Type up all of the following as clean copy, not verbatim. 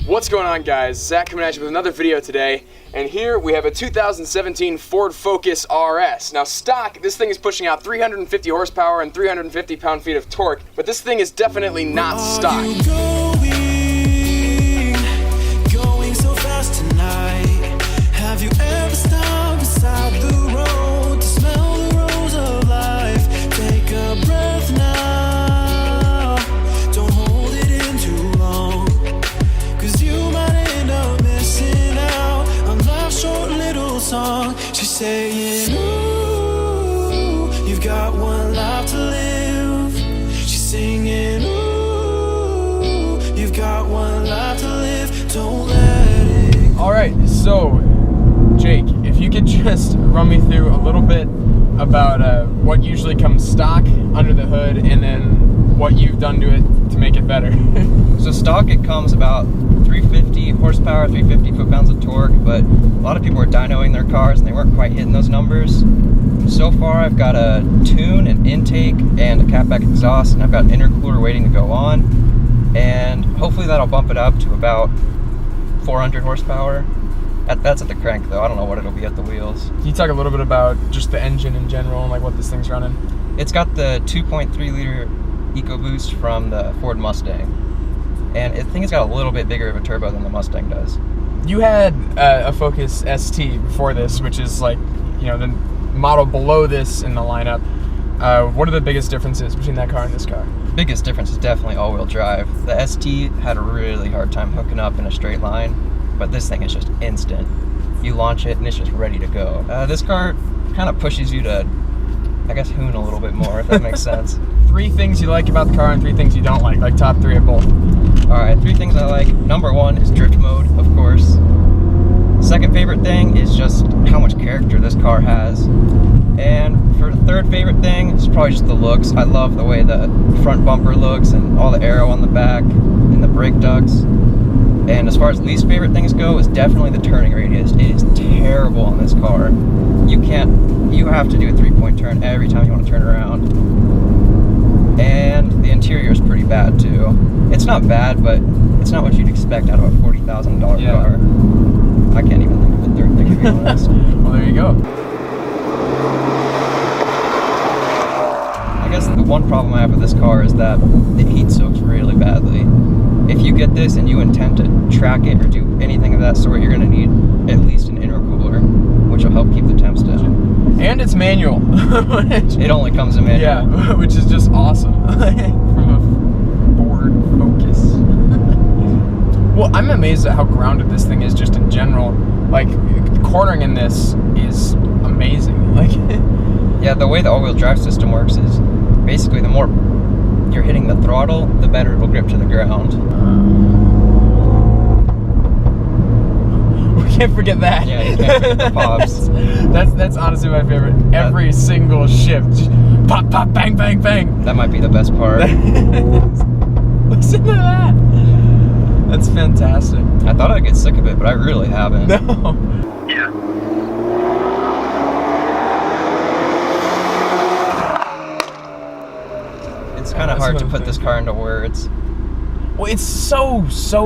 What's going on, guys? Zach coming at you with another video today, and here we have a 2017 Ford Focus RS. Now stock, this thing is pushing out 350 horsepower and 350 pound-feet of torque, but this thing is definitely not stock. Going so fast tonight. Have you ever stopped beside the road to smell the rose of life? Take a breath now. Don't hold it in too long, 'cause you might end up missing out on life's short little song. She's saying, ooh, you've got one life to live. She's singing, ooh, you've got one life to live. Don't let it go. Alright, so Jake, if you could just run me through a little bit about what usually comes stock under the hood, and then what you've done to it to make it better. So stock, it comes about 350 horsepower, 350 foot-pounds of torque, but a lot of people are dynoing their cars and they weren't quite hitting those numbers. So far I've got a tune, an intake, and a catback exhaust, and I've got an intercooler waiting to go on, and hopefully that'll bump it up to about 400 horsepower. That's at the crank though, I don't know what it'll be at the wheels. Can you talk a little bit about just the engine in general and like what this thing's running? It's got the 2.3 liter EcoBoost from the Ford Mustang, and I think it's got a little bit bigger of a turbo than the Mustang does. You had a Focus ST before this, which is like, you know, the model below this in the lineup. What are the biggest differences between that car and this car? Biggest difference is definitely all-wheel drive. The ST had a really hard time hooking up in a straight line, but this thing is just instant. You launch it and it's just ready to go. This car kind of pushes you to, I guess, hoon a little bit more, if that makes sense. 3 things you like about the car and 3 things you don't like top 3 of both. Alright, 3 things I like. Number 1 is drift mode, of course. Second favorite thing is just how much character this car has. And for the third favorite thing, it's probably just the looks. I love the way the front bumper looks and all the aero on the back and the brake ducts. And as far as least favorite things go, is definitely the turning radius. It is terrible on this car. You have to do a 3-point turn every time you want to turn around. And the interior is pretty bad too. It's not bad, but it's not what you'd expect out of a $40,000 car. I can't even think of the third thing, to be honest. Well, there you go. I guess the one problem I have with this car is that it heat soaks really badly. If you get this and you intend to track it or do anything of that sort, you're going to need at least an intercooler, which will help keep the temps down. And it's manual. It only comes in manual. Yeah, which is just awesome. From a Ford Focus. Well, I'm amazed at how grounded this thing is just in general. Like, cornering in this is amazing. Like, yeah, the way the all-wheel drive system works is basically the more you're hitting the throttle, the better it'll grip to the ground. We can't forget that. Yeah, you can't forget the pops. That's honestly my favorite. Every single shift, just pop, pop, bang, bang, bang. That might be the best part. Listen to that. That's fantastic. I thought I'd get sick of it, but I really haven't. No. Yeah. It's kind of hard to put this car into words. Well, it's so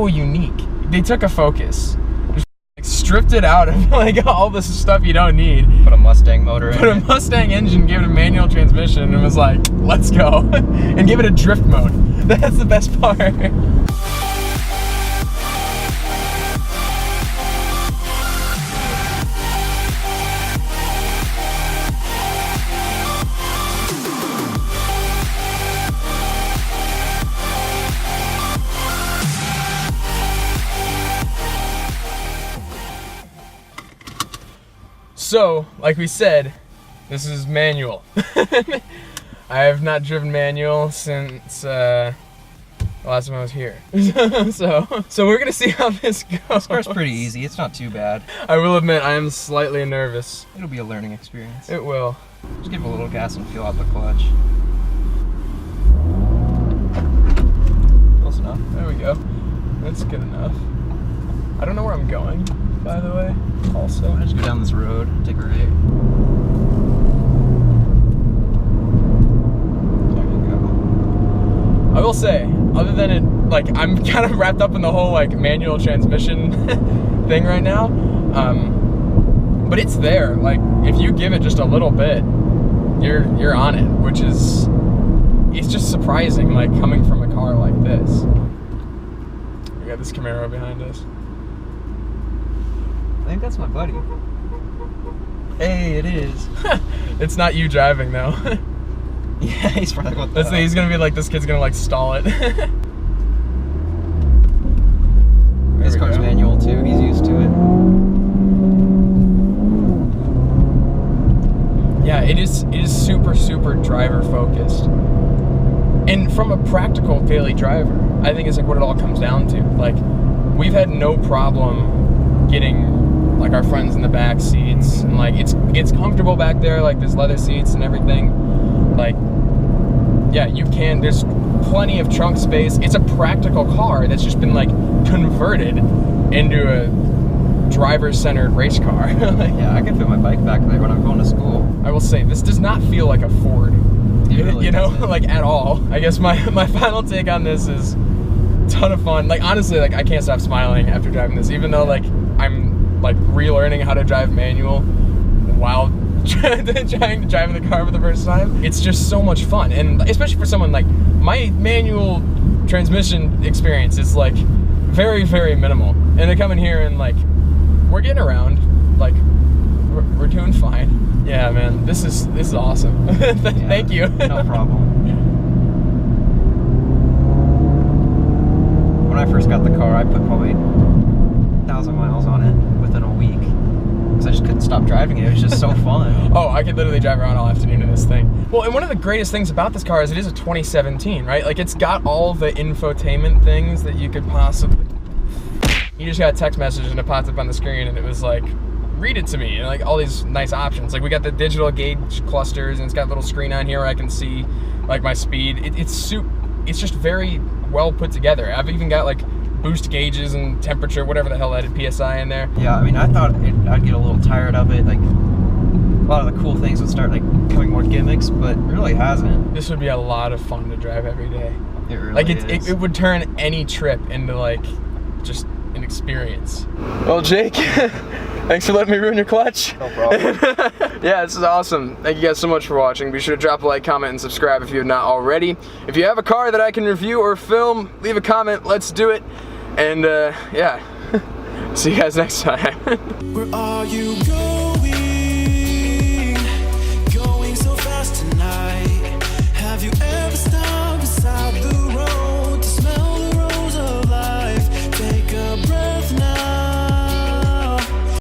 unique. They took a Focus, just like, stripped it out of like all this stuff you don't need. Put a Mustang motor in it. Put a Mustang engine, gave it a manual transmission, and was like, let's go. And give it a drift mode. That's the best part. So, like we said, this is manual. I have not driven manual since the last time I was here. so we're gonna see how this goes. This car's pretty easy, it's not too bad. I will admit, I am slightly nervous. It'll be a learning experience. It will. Just give it a little gas and feel out the clutch. Close enough. There we go. That's good enough. I don't know where I'm going, by the way, also. Just go down this road, take a right. There you go. I will say, other than it, like, I'm kind of wrapped up in the whole like manual transmission thing right now. But it's there. Like, if you give it just a little bit, you're on it, which is, it's just surprising, like, coming from a car like this. We got this Camaro behind us. I think that's my buddy. Hey, it is. It's not you driving though. Yeah, he's probably what the He's gonna be like, this kid's gonna like stall it. This car's manual too, he's used to it. Yeah, it is super, super driver focused. And from a practical daily driver, I think it's like what it all comes down to. Like, we've had no problem getting like our friends in the back seats, and like it's comfortable back there, like there's leather seats and everything. Like, yeah, you can, there's plenty of trunk space. It's a practical car that's just been like converted into a driver-centered race car. Like, Yeah, I can fit my bike back there when I'm going to school. I will say, this does not feel like a Ford. It really you know, doesn't. like at all. I guess my final take on this is ton of fun. Like, honestly, like I can't stop smiling after driving this, even though like I'm like relearning how to drive manual while trying to drive the car for the first time. It's just so much fun, and especially for someone like my manual transmission experience is like very, very minimal. And to come in here and like we're getting around, like we're doing fine. Yeah, man, this is awesome. Thank you. No problem. When I first got the car, I put probably 1,000 miles on it within a week. Because I just couldn't stop driving it. It was just so fun. Oh, I could literally drive around all afternoon in this thing. Well, and one of the greatest things about this car is it is a 2017, right? Like, it's got all the infotainment things that you could possibly... You just got a text message and it popped up on the screen and it was like, read it to me, and like all these nice options. Like, we got the digital gauge clusters, and it's got a little screen on here where I can see like my speed. It's just very well put together. I've even got like boost gauges and temperature, whatever the hell that is, PSI in there. Yeah, I mean, I thought I'd get a little tired of it. Like, a lot of the cool things would start like becoming more gimmicks, but it really hasn't. This would be a lot of fun to drive every day. It really Like, is. it would turn any trip into like just an experience. Well, Jake, thanks for letting me ruin your clutch. No problem. Yeah, this is awesome. Thank you guys so much for watching. Be sure to drop a like, comment, and subscribe if you have not already. If you have a car that I can review or film, leave a comment. Let's do it. And yeah, see you guys next time. Where are you going?